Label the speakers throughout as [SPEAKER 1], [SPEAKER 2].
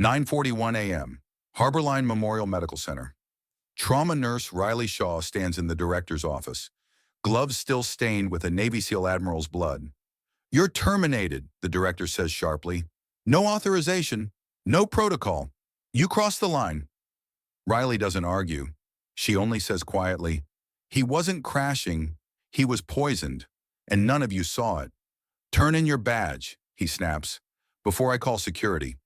[SPEAKER 1] 9:41 a.m. Harborline Memorial Medical Center. Trauma nurse Riley Shaw stands in the director's office, gloves still stained with a Navy SEAL Admiral's blood. "You're terminated," the director says sharply. "No authorization, no protocol. You crossed the line." Riley doesn't argue. She only says quietly, "He wasn't crashing, he was poisoned, and none of you saw it. Turn in your badge," he snaps, "before I call security."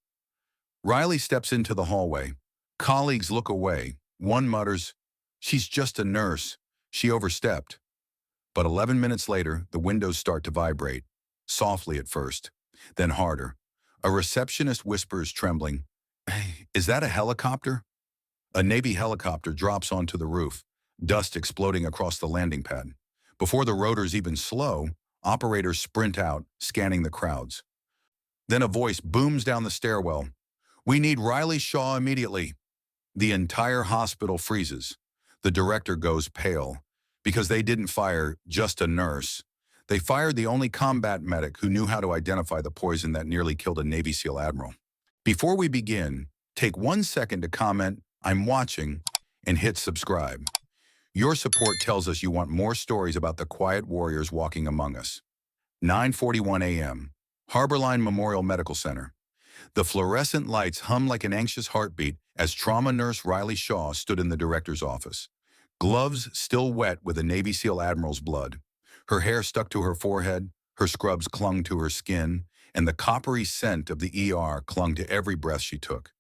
[SPEAKER 1] Riley steps into the hallway. Colleagues look away. One mutters, "She's just a nurse. She overstepped." But 11 minutes later, the windows start to vibrate, softly at first, then harder. A receptionist whispers, trembling, "Hey, is that a helicopter?" A Navy helicopter drops onto the roof, dust exploding across the landing pad. Before the rotors even slow, operators sprint out, scanning the crowds. Then a voice booms down the stairwell. "We need Riley Shaw immediately." The entire hospital freezes. The director goes pale, because they didn't fire just a nurse. They fired the only combat medic who knew how to identify the poison that nearly killed a Navy SEAL admiral. Before we begin, take 1 second to comment, "I'm watching," and hit subscribe. Your support tells us you want more stories about the quiet warriors walking among us. 9:41 a.m. Harborline Memorial Medical Center. The fluorescent lights hum like an anxious heartbeat as trauma nurse Riley Shaw stood in the director's office. Gloves still wet with a Navy SEAL Admiral's blood. Her hair stuck to her forehead, her scrubs clung to her skin, and the coppery scent of the ER clung to every breath she took.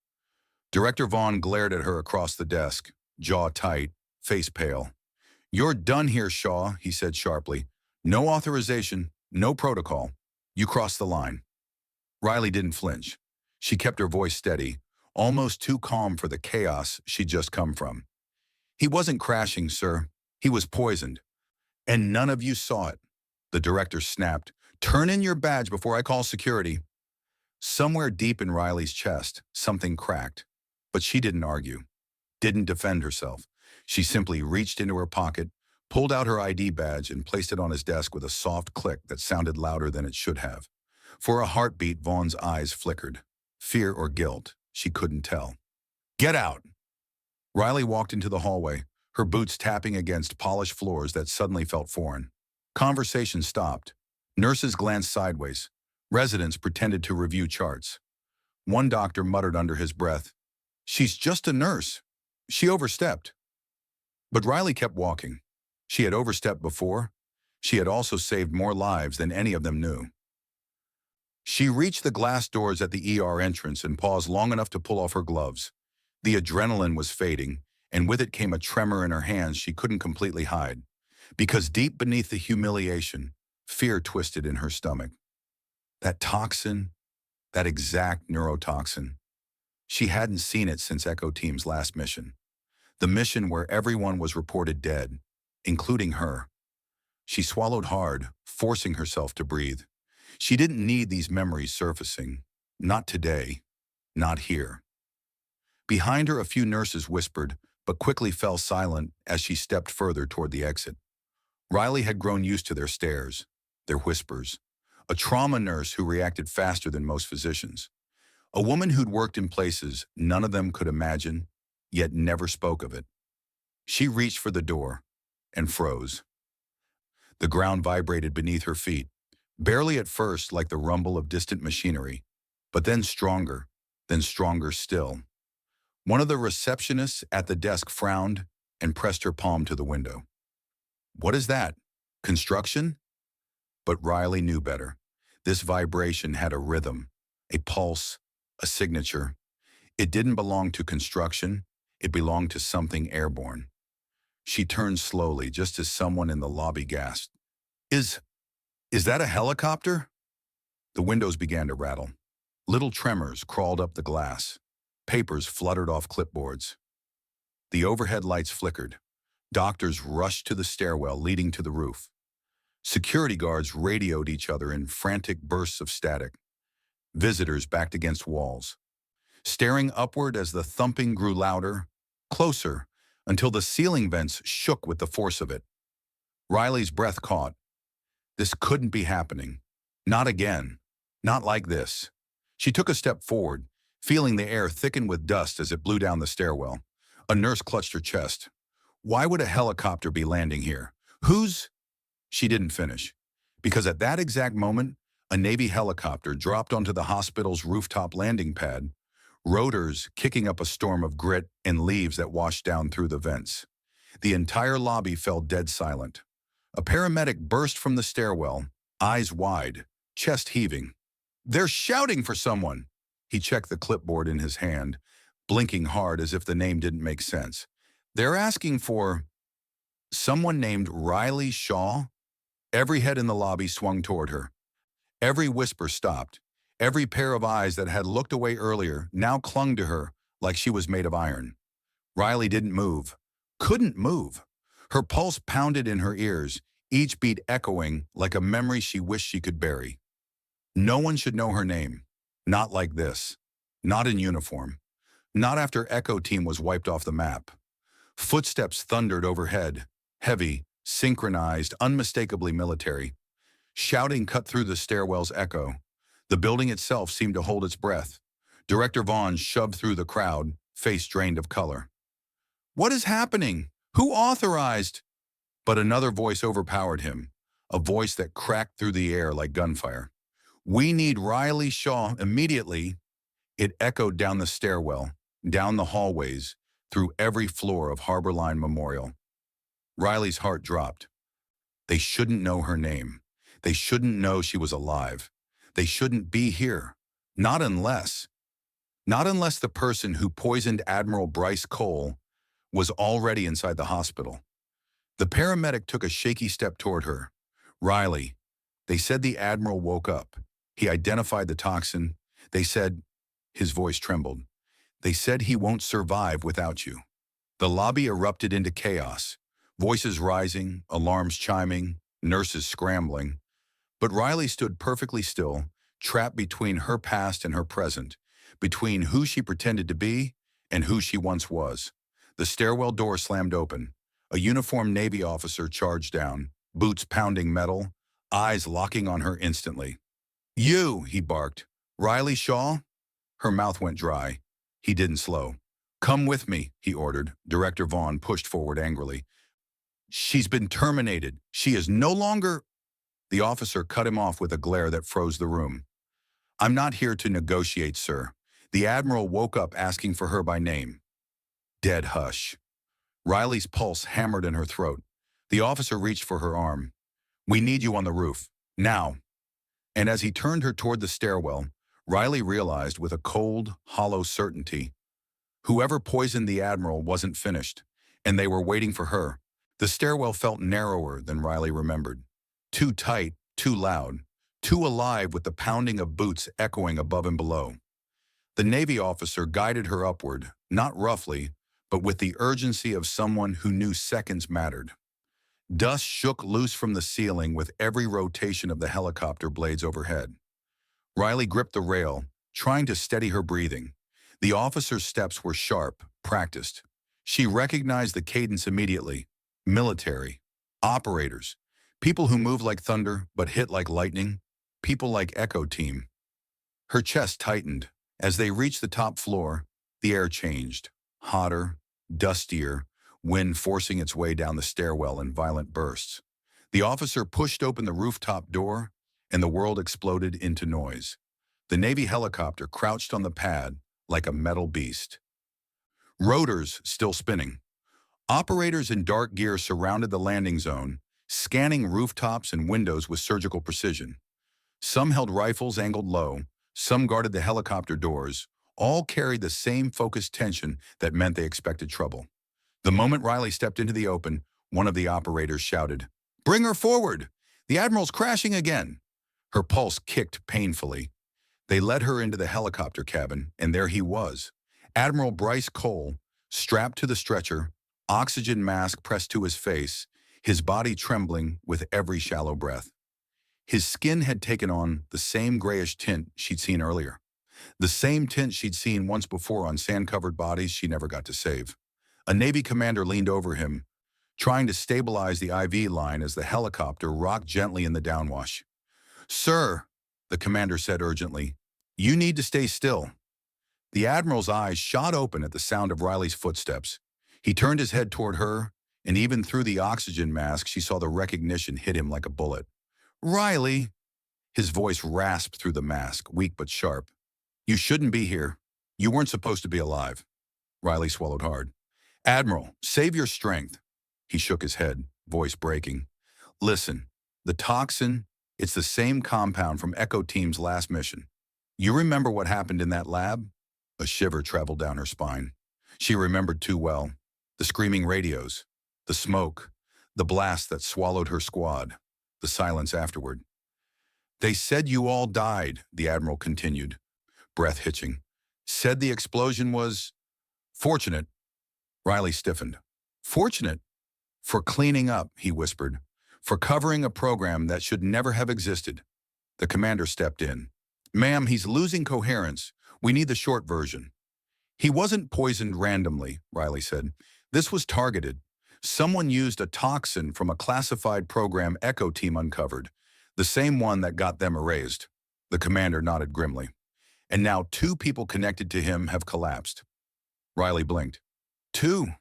[SPEAKER 1] Director Vaughn glared at her across the desk, jaw tight, face pale. "You're done here, Shaw," he said sharply. "No authorization, no protocol. You crossed the line." Riley didn't flinch. She kept her voice steady, almost too calm for the chaos she'd just come from. "He wasn't crashing, sir. He was poisoned. And none of you saw it." The director snapped, "Turn in your badge before I call security." Somewhere deep in Riley's chest, something cracked. But she didn't argue, didn't defend herself. She simply reached into her pocket, pulled out her ID badge, and placed it on his desk with a soft click that sounded louder than it should have. For a heartbeat, Vaughn's eyes flickered. Fear or guilt, she couldn't tell. "Get out!" Riley walked into the hallway, her boots tapping against polished floors that suddenly felt foreign. Conversation stopped. Nurses glanced sideways. Residents pretended to review charts. One doctor muttered under his breath, "She's just a nurse. She overstepped." But Riley kept walking. She had overstepped before. She had also saved more lives than any of them knew. She reached the glass doors at the ER entrance and paused long enough to pull off her gloves. The adrenaline was fading, and with it came a tremor in her hands she couldn't completely hide. Because deep beneath the humiliation, fear twisted in her stomach. That toxin, that exact neurotoxin. She hadn't seen it since Echo Team's last mission. The mission where everyone was reported dead, including her. She swallowed hard, forcing herself to breathe. She didn't need these memories surfacing. Not today. Not here. Behind her, a few nurses whispered, but quickly fell silent as she stepped further toward the exit. Riley had grown used to their stares, their whispers. A trauma nurse who reacted faster than most physicians. A woman who'd worked in places none of them could imagine, yet never spoke of it. She reached for the door and froze. The ground vibrated beneath her feet, barely at first like the rumble of distant machinery, but then stronger still. One of the receptionists at the desk frowned and pressed her palm to the window. "What is that? Construction?" But Riley knew better. This vibration had a rhythm, a pulse, a signature. It didn't belong to construction. It belonged to something airborne. She turned slowly, just as someone in the lobby gasped. Is that a helicopter?" The windows began to rattle. Little tremors crawled up the glass. Papers fluttered off clipboards. The overhead lights flickered. Doctors rushed to the stairwell leading to the roof. Security guards radioed each other in frantic bursts of static. Visitors backed against walls, staring upward as the thumping grew louder, closer, until the ceiling vents shook with the force of it. Riley's breath caught. This couldn't be happening. Not again. Not like this. She took a step forward, feeling the air thicken with dust as it blew down the stairwell. A nurse clutched her chest. Why would a helicopter be landing here? Whose? She didn't finish. Because at that exact moment, a Navy helicopter dropped onto the hospital's rooftop landing pad, rotors kicking up a storm of grit and leaves that washed down through the vents. The entire lobby fell dead silent. A paramedic burst from the stairwell, eyes wide, chest heaving. They're shouting for someone! He checked the clipboard in his hand, blinking hard as if the name didn't make sense. They're asking for someone named Riley Shaw? Every head in the lobby swung toward her. Every whisper stopped. Every pair of eyes that had looked away earlier now clung to her like she was made of iron. Riley didn't move. Couldn't move. Her pulse pounded in her ears, each beat echoing like a memory she wished she could bury. No one should know her name. Not like this. Not in uniform. Not after Echo Team was wiped off the map. Footsteps thundered overhead, heavy, synchronized, unmistakably military. Shouting cut through the stairwell's echo. The building itself seemed to hold its breath. Director Vaughn shoved through the crowd, face drained of color. What is happening? Who authorized? But another voice overpowered him, a voice that cracked through the air like gunfire. We need Riley Shaw immediately. It echoed down the stairwell, down the hallways, through every floor of Harbor Line Memorial. Riley's heart dropped. They shouldn't know her name. They shouldn't know she was alive. They shouldn't be here. Not unless the person who poisoned Admiral Bryce Cole was already inside the hospital. The paramedic took a shaky step toward her. Riley, they said the Admiral woke up. He identified the toxin. They said, his voice trembled. They said he won't survive without you. The lobby erupted into chaos. Voices rising, alarms chiming, nurses scrambling. But Riley stood perfectly still, trapped between her past and her present, between who she pretended to be and who she once was. The stairwell door slammed open. A uniformed Navy officer charged down, boots pounding metal, eyes locking on her instantly. You, he barked. Riley Shaw? Her mouth went dry. He didn't slow. Come with me, he ordered. Director Vaughn pushed forward angrily. She's been terminated. She is no longer... The officer cut him off with a glare that froze the room. I'm not here to negotiate, sir. The Admiral woke up asking for her by name. Dead hush. Riley's pulse hammered in her throat. The officer reached for her arm. We need you on the roof. Now. And as he turned her toward the stairwell, Riley realized with a cold, hollow certainty, whoever poisoned the Admiral wasn't finished, and they were waiting for her. The stairwell felt narrower than Riley remembered. Too tight, too loud, too alive with the pounding of boots echoing above and below. The Navy officer guided her upward, not roughly, but with the urgency of someone who knew seconds mattered. Dust shook loose from the ceiling with every rotation of the helicopter blades overhead. Riley gripped the rail, trying to steady her breathing. The officer's steps were sharp, practiced. She recognized the cadence immediately. Military, operators, people who move like thunder but hit like lightning, people like Echo Team. Her chest tightened. As they reached the top floor, the air changed. Hotter, dustier, wind forcing its way down the stairwell in violent bursts. The officer pushed open the rooftop door, and the world exploded into noise. The Navy helicopter crouched on the pad like a metal beast. Rotors still spinning. Operators in dark gear surrounded the landing zone, scanning rooftops and windows with surgical precision. Some held rifles angled low, some guarded the helicopter doors, all carried the same focused tension that meant they expected trouble. The moment Riley stepped into the open, one of the operators shouted, "Bring her forward! The Admiral's crashing again!" Her pulse kicked painfully. They led her into the helicopter cabin, and there he was, Admiral Bryce Cole, strapped to the stretcher, oxygen mask pressed to his face, his body trembling with every shallow breath. His skin had taken on the same grayish tint she'd seen earlier, the same tint she'd seen once before on sand-covered bodies she never got to save. A Navy commander leaned over him, trying to stabilize the IV line as the helicopter rocked gently in the downwash. "Sir," the commander said urgently, "you need to stay still." The Admiral's eyes shot open at the sound of Riley's footsteps. He turned his head toward her, and even through the oxygen mask, she saw the recognition hit him like a bullet. "Riley!" His voice rasped through the mask, weak but sharp. "You shouldn't be here. You weren't supposed to be alive." Riley swallowed hard. "Admiral, save your strength." He shook his head, voice breaking. "Listen, the toxin, it's the same compound from Echo Team's last mission. You remember what happened in that lab?" A shiver traveled down her spine. She remembered too well. The screaming radios, the smoke, the blast that swallowed her squad, the silence afterward. "They said you all died," the Admiral continued, breath hitching. "Said the explosion was fortunate." Riley stiffened. "Fortunate? For cleaning up," he whispered. "For covering a program that should never have existed." The commander stepped in. "Ma'am, he's losing coherence. We need the short version." "He wasn't poisoned randomly," Riley said. "This was targeted. Someone used a toxin from a classified program Echo Team uncovered, the same one that got them erased." The commander nodded grimly. "And now 2 people connected to him have collapsed." Riley blinked. "2?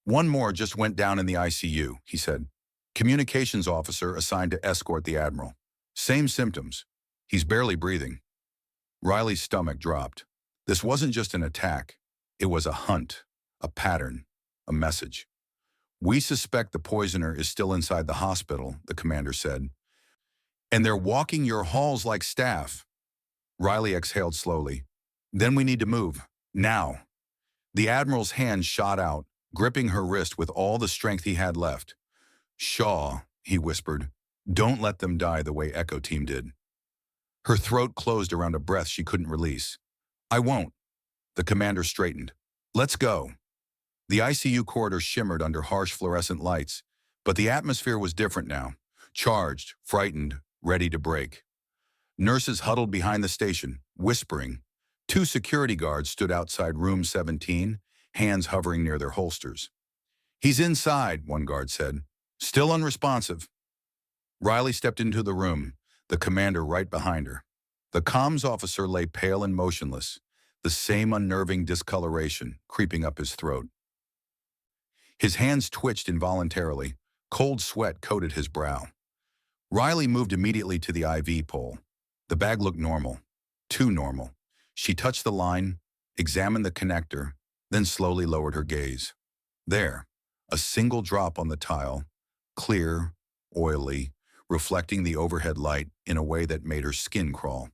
[SPEAKER 1] One more just went down in the ICU," he said. "Communications officer assigned to escort the Admiral. Same symptoms. He's barely breathing." Riley's stomach dropped. This wasn't just an attack. It was a hunt, a pattern, a message. "We suspect the poisoner is still inside the hospital," the commander said. "And they're walking your halls like staff." Riley exhaled slowly. "Then we need to move. Now." The Admiral's hand shot out, gripping her wrist with all the strength he had left. "Shaw," he whispered, "don't let them die the way Echo Team did." Her throat closed around a breath she couldn't release. "I won't." The commander straightened. "Let's go." The ICU corridor shimmered under harsh fluorescent lights, but the atmosphere was different now. Charged, frightened, ready to break. Nurses huddled behind the station, whispering. 2 security guards stood outside room 17, hands hovering near their holsters. "He's inside," one guard said. "Still unresponsive." Riley stepped into the room, the commander right behind her. The comms officer lay pale and motionless, the same unnerving discoloration creeping up his throat. His hands twitched involuntarily. Cold sweat coated his brow. Riley moved immediately to the IV pole. The bag looked normal. Too normal. She touched the line, examined the connector, then slowly lowered her gaze. There, a single drop on the tile, clear, oily, reflecting the overhead light in a way that made her skin crawl.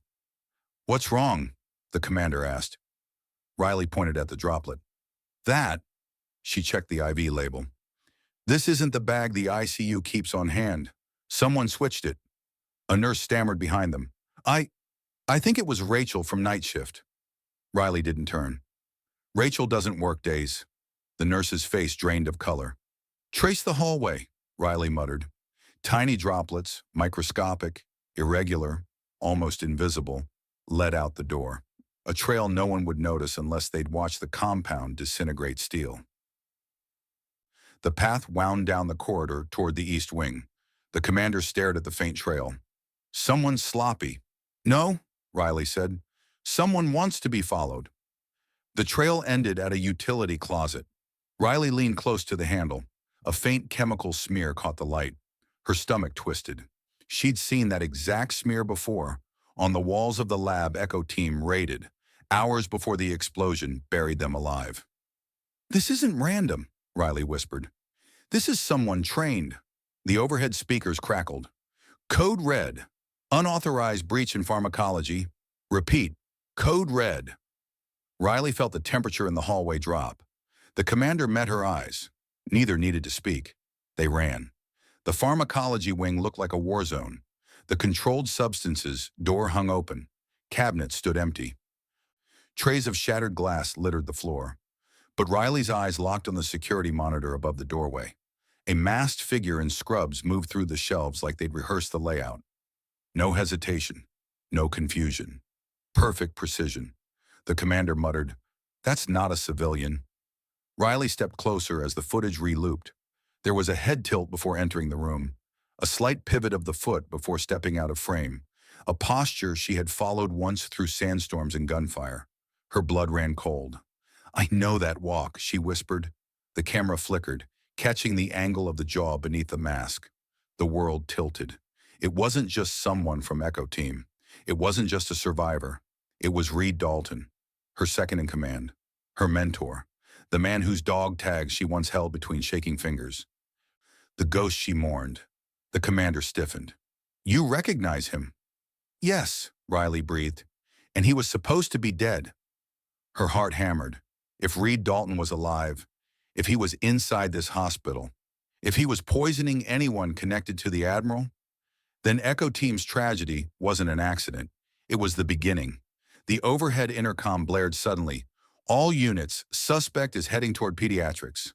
[SPEAKER 1] "What's wrong?" the commander asked. Riley pointed at the droplet. "That," she checked the IV label. "This isn't the bag the ICU keeps on hand. Someone switched it." A nurse stammered behind them. I think it was Rachel from night shift." Riley didn't turn. "Rachel doesn't work days." The nurse's face drained of color. "Trace the hallway," Riley muttered. Tiny droplets, microscopic, irregular, almost invisible, led out the door. A trail no one would notice unless they'd watch the compound disintegrate steel. The path wound down the corridor toward the east wing. The commander stared at the faint trail. "Someone's sloppy." "No," Riley said. "Someone wants to be followed." The trail ended at a utility closet. Riley leaned close to the handle. A faint chemical smear caught the light. Her stomach twisted. She'd seen that exact smear before, on the walls of the lab Echo Team raided, hours before the explosion buried them alive. "This isn't random," Riley whispered. "This is someone trained." The overhead speakers crackled. "Code Red. Unauthorized breach in pharmacology. Repeat. Code Red." Riley felt the temperature in the hallway drop. The commander met her eyes. Neither needed to speak. They ran. The pharmacology wing looked like a war zone. The controlled substances door hung open. Cabinets stood empty. Trays of shattered glass littered the floor. But Riley's eyes locked on the security monitor above the doorway. A masked figure in scrubs moved through the shelves like they'd rehearsed the layout. No hesitation. No confusion. Perfect precision. The commander muttered, "That's not a civilian." Riley stepped closer as the footage re-looped. There was a head tilt before entering the room, a slight pivot of the foot before stepping out of frame, a posture she had followed once through sandstorms and gunfire. Her blood ran cold. "I know that walk," she whispered. The camera flickered, catching the angle of the jaw beneath the mask. The world tilted. It wasn't just someone from Echo Team. It wasn't just a survivor. It was Reed Dalton, her second in command, her mentor, the man whose dog tags she once held between shaking fingers. The ghost she mourned. The commander stiffened. "You recognize him?" "Yes," Riley breathed. "And he was supposed to be dead." Her heart hammered. If Reed Dalton was alive, if he was inside this hospital, if he was poisoning anyone connected to the Admiral, then Echo Team's tragedy wasn't an accident. It was the beginning. The overhead intercom blared suddenly. "All units, suspect is heading toward pediatrics."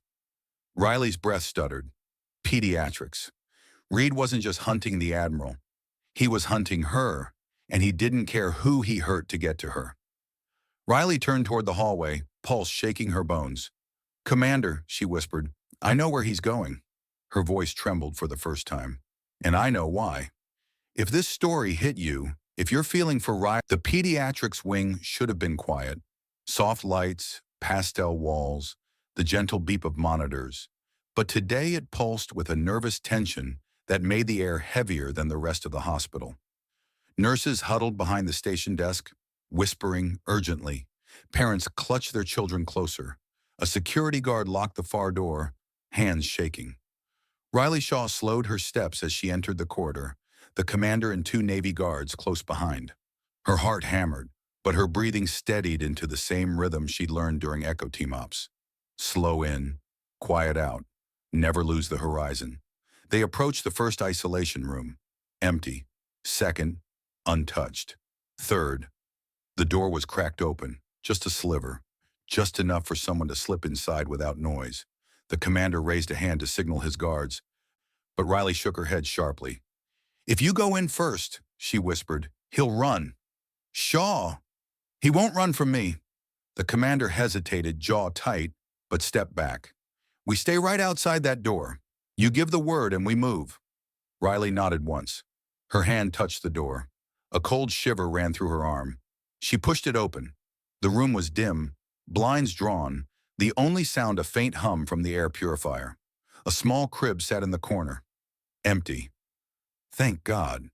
[SPEAKER 1] Riley's breath stuttered. Pediatrics. Reed wasn't just hunting the Admiral. He was hunting her, and he didn't care who he hurt to get to her. Riley turned toward the hallway, pulse shaking her bones. "Commander," she whispered, "I know where he's going." Her voice trembled for the first time. "And I know why. If this story hit you, if you're feeling for Riley, the pediatrics wing should have been quiet. Soft lights, pastel walls, the gentle beep of monitors. But today it pulsed with a nervous tension that made the air heavier than the rest of the hospital. Nurses huddled behind the station desk, whispering urgently. Parents clutched their children closer. A security guard locked the far door, hands shaking. Riley Shaw slowed her steps as she entered the corridor, the commander and two Navy guards close behind. Her heart hammered, but her breathing steadied into the same rhythm she'd learned during Echo Team ops. Slow in, quiet out, never lose the horizon. They approached the first isolation room, empty. Second, untouched. Third, the door was cracked open, just a sliver, just enough for someone to slip inside without noise. The commander raised a hand to signal his guards, but Riley shook her head sharply. "If you go in first," she whispered, "he'll run." "Shaw, he won't run from me." The commander hesitated, jaw tight, but stepped back. "We stay right outside that door. You give the word and we move." Riley nodded once. Her hand touched the door. A cold shiver ran through her arm. She pushed it open. The room was dim, blinds drawn, the only sound a faint hum from the air purifier. A small crib sat in the corner. Empty. Thank God.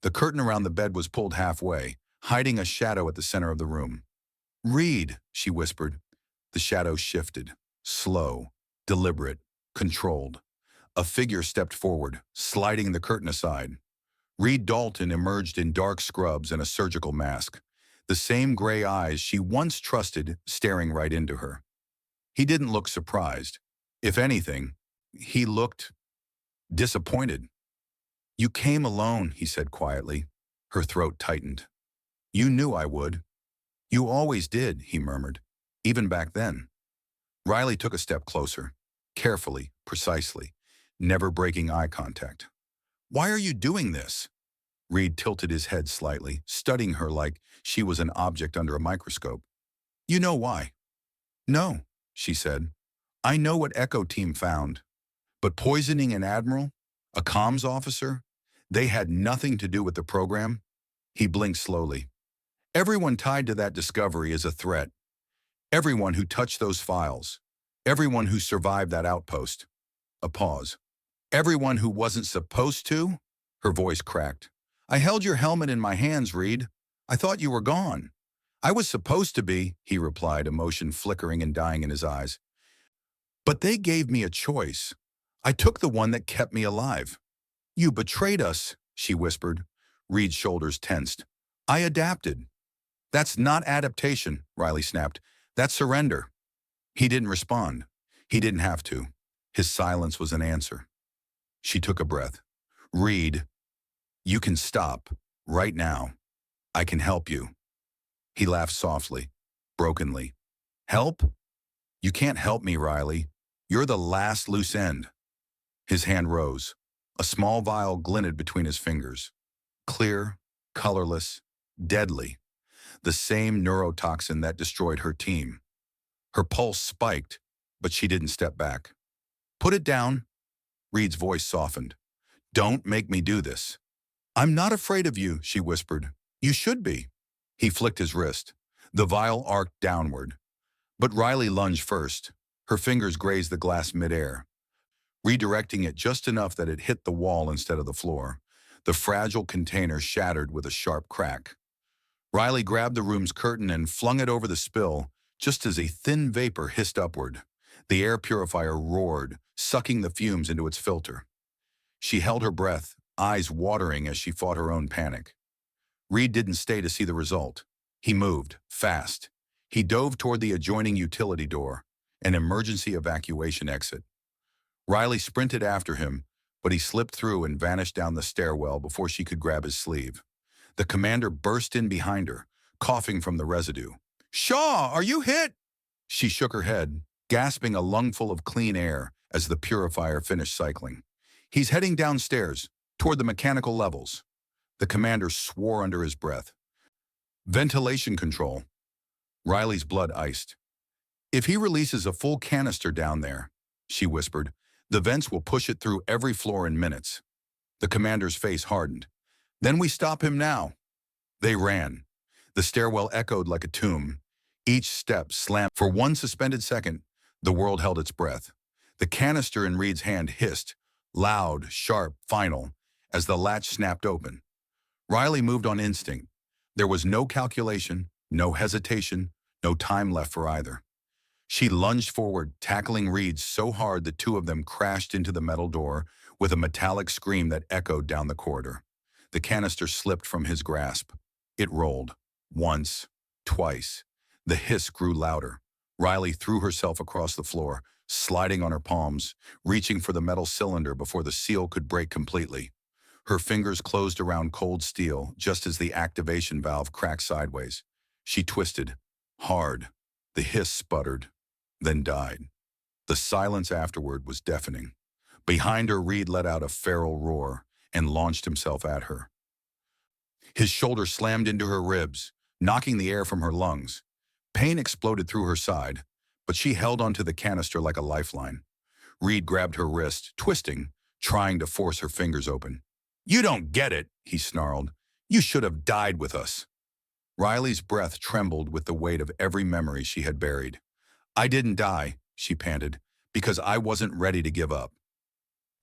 [SPEAKER 1] The curtain around the bed was pulled halfway, hiding a shadow at the center of the room. "Reed," she whispered. The shadow shifted. Slow, deliberate, controlled. A figure stepped forward, sliding the curtain aside. Reed Dalton emerged in dark scrubs and a surgical mask, the same gray eyes she once trusted staring right into her. He didn't look surprised. If anything, he looked disappointed. "You came alone," he said quietly. Her throat tightened. "You knew I would." "You always did," he murmured, "even back then." Riley took a step closer, carefully, precisely, never breaking eye contact. "Why are you doing this?" Reed tilted his head slightly, studying her like she was an object under a microscope. "You know why?" "No," she said. "I know what Echo Team found. But poisoning an admiral, a comms officer, they had nothing to do with the program." He blinked slowly. "Everyone tied to that discovery is a threat. Everyone who touched those files. Everyone who survived that outpost." A pause. "Everyone who wasn't supposed to?" Her voice cracked. "I held your helmet in my hands, Reed. I thought you were gone." "I was supposed to be," he replied, emotion flickering and dying in his eyes. "But they gave me a choice. I took the one that kept me alive." "You betrayed us," she whispered. Reed's shoulders tensed. "I adapted." "That's not adaptation," Riley snapped. "That's surrender." He didn't respond. He didn't have to. His silence was an answer. She took a breath. "Reed, you can stop, right now. I can help you." He laughed softly, brokenly. "Help? You can't help me, Riley. You're the last loose end." His hand rose. A small vial glinted between his fingers. Clear, colorless, deadly. The same neurotoxin that destroyed her team. Her pulse spiked, but she didn't step back. "Put it down." Reed's voice softened. "Don't make me do this." "I'm not afraid of you," she whispered. "You should be." He flicked his wrist. The vial arced downward, but Riley lunged first. Her fingers grazed the glass midair, redirecting it just enough that it hit the wall instead of the floor. The fragile container shattered with a sharp crack. Riley grabbed the room's curtain and flung it over the spill, just as a thin vapor hissed upward. The air purifier roared, sucking the fumes into its filter. She held her breath, eyes watering as she fought her own panic. Reed didn't stay to see the result. He moved, fast. He dove toward the adjoining utility door, an emergency evacuation exit. Riley sprinted after him, but he slipped through and vanished down the stairwell before she could grab his sleeve. The commander burst in behind her, coughing from the residue. "Shaw, are you hit?" She shook her head, gasping a lungful of clean air as the purifier finished cycling. "He's heading downstairs, toward the mechanical levels." The commander swore under his breath. "Ventilation control." Riley's blood iced. "If he releases a full canister down there," she whispered, "the vents will push it through every floor in minutes." The commander's face hardened. "Then we stop him now." They ran. The stairwell echoed like a tomb. Each step slammed. For one suspended second, the world held its breath. The canister in Reed's hand hissed, loud, sharp, final, as the latch snapped open. Riley moved on instinct. There was no calculation, no hesitation, no time left for either. She lunged forward, tackling Reed so hard the two of them crashed into the metal door with a metallic scream that echoed down the corridor. The canister slipped from his grasp. It rolled. Once, twice. The hiss grew louder. Riley threw herself across the floor, sliding on her palms, reaching for the metal cylinder before the seal could break completely. Her fingers closed around cold steel just as the activation valve cracked sideways. She twisted. Hard. The hiss sputtered, then died. The silence afterward was deafening. Behind her, Reed let out a feral roar and launched himself at her. His shoulder slammed into her ribs, knocking the air from her lungs. Pain exploded through her side, but she held onto the canister like a lifeline. Reed grabbed her wrist, twisting, trying to force her fingers open. "You don't get it," he snarled. "You should have died with us." Riley's breath trembled with the weight of every memory she had buried. "I didn't die," she panted, "because I wasn't ready to give up."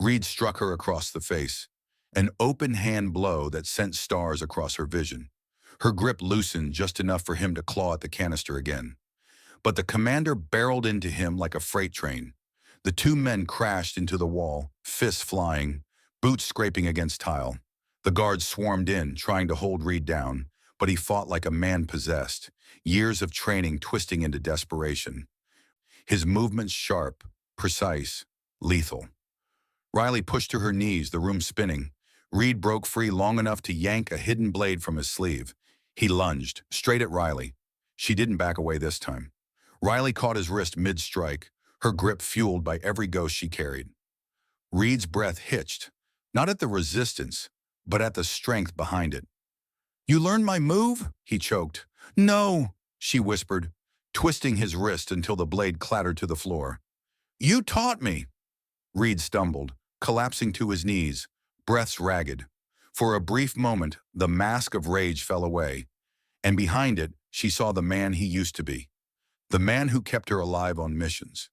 [SPEAKER 1] Reed struck her across the face, an open-hand blow that sent stars across her vision. Her grip loosened just enough for him to claw at the canister again. But the commander barreled into him like a freight train. The two men crashed into the wall, fists flying, boots scraping against tile. The guards swarmed in, trying to hold Reed down, but he fought like a man possessed, years of training twisting into desperation. His movements sharp, precise, lethal. Riley pushed to her knees, the room spinning. Reed broke free long enough to yank a hidden blade from his sleeve. He lunged, straight at Riley. She didn't back away this time. Riley caught his wrist mid-strike, her grip fueled by every ghost she carried. Reed's breath hitched, not at the resistance, but at the strength behind it. "You learned my move?" he choked. "No," she whispered, twisting his wrist until the blade clattered to the floor. "You taught me." Reed stumbled, collapsing to his knees, breaths ragged. For a brief moment, the mask of rage fell away, and behind it, she saw the man he used to be. The man who kept her alive on missions.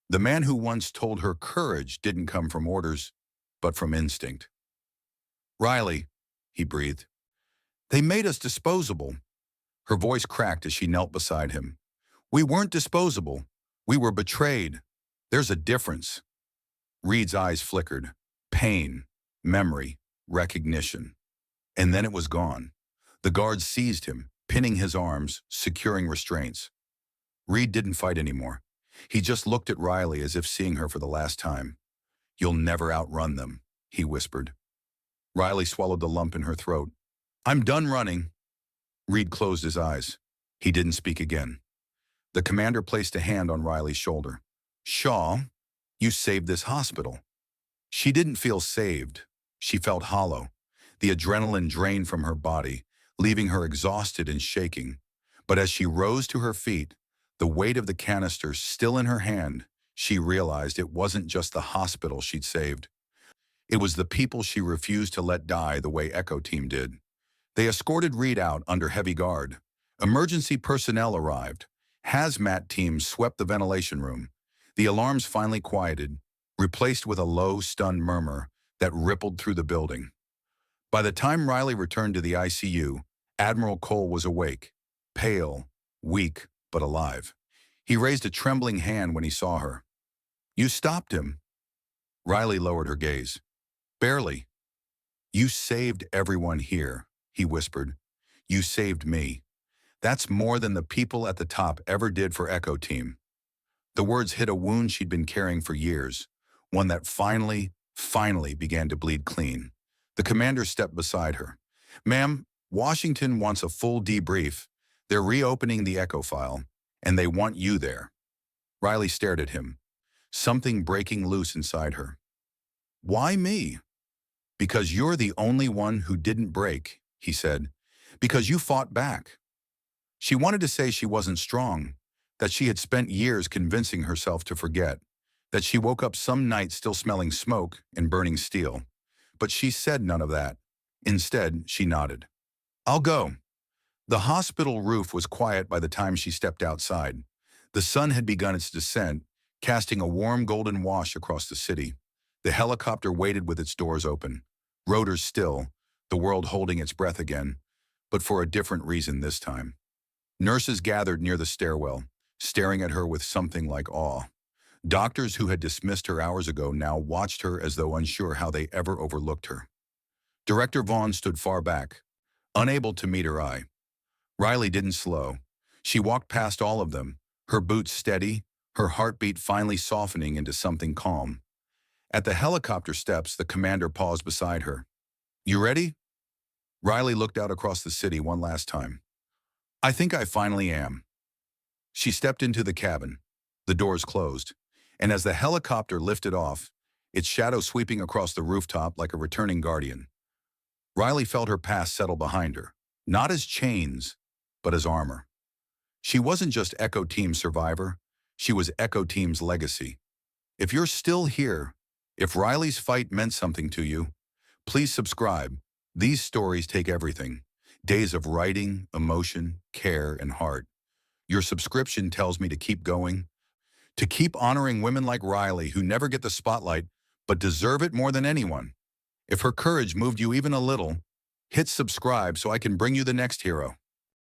[SPEAKER 1] The man who once told her courage didn't come from orders, but from instinct. "Riley," he breathed. "They made us disposable." Her voice cracked as she knelt beside him. "We weren't disposable. We were betrayed. There's a difference." Reed's eyes flickered. Pain, memory, recognition. And then it was gone. The guards seized him, pinning his arms, securing restraints. Reed didn't fight anymore. He just looked at Riley as if seeing her for the last time. "You'll never outrun them," he whispered. Riley swallowed the lump in her throat. "I'm done running." Reed closed his eyes. He didn't speak again. The commander placed a hand on Riley's shoulder. "Shaw, you saved this hospital." She didn't feel saved. She felt hollow. The adrenaline drained from her body, leaving her exhausted and shaking. But as she rose to her feet, the weight of the canister still in her hand, she realized it wasn't just the hospital she'd saved. It was the people she refused to let die the way Echo Team did. They escorted Reed out under heavy guard. Emergency personnel arrived. Hazmat teams swept the ventilation room. The alarms finally quieted, replaced with a low, stunned murmur that rippled through the building. By the time Riley returned to the ICU, Admiral Cole was awake, pale, weak, but alive. He raised a trembling hand when he saw her. "You stopped him." Riley lowered her gaze. "Barely." "You saved everyone here," he whispered. "You saved me. That's more than the people at the top ever did for Echo Team." The words hit a wound she'd been carrying for years, one that finally began to bleed clean. The commander stepped beside her. "Ma'am, Washington wants a full debrief. They're reopening the Echo file, and they want you there." Riley stared at him, something breaking loose inside her. "Why me?" "Because you're the only one who didn't break," he said. "Because you fought back." She wanted to say she wasn't strong, that she had spent years convincing herself to forget, that she woke up some night still smelling smoke and burning steel. But she said none of that. Instead, she nodded. "I'll go." The hospital roof was quiet by the time she stepped outside. The sun had begun its descent, casting a warm golden wash across the city. The helicopter waited with its doors open, rotors still, the world holding its breath again, but for a different reason this time. Nurses gathered near the stairwell, staring at her with something like awe. Doctors who had dismissed her hours ago now watched her as though unsure how they ever overlooked her. Director Vaughn stood far back, unable to meet her eye. Riley didn't slow. She walked past all of them, her boots steady, her heartbeat finally softening into something calm. At the helicopter steps, the commander paused beside her. "You ready?" Riley looked out across the city one last time. "I think I finally am." She stepped into the cabin. The doors closed, and as the helicopter lifted off, its shadow sweeping across the rooftop like a returning guardian, Riley felt her past settle behind her, not as chains, but as armor. She wasn't just Echo Team's survivor, she was Echo Team's legacy. If you're still here, if Riley's fight meant something to you, please subscribe. These stories take everything. Days of writing, emotion, care, and heart. Your subscription tells me to keep going, to keep honoring women like Riley who never get the spotlight but deserve it more than anyone. If her courage moved you even a little, hit subscribe so I can bring you the next hero.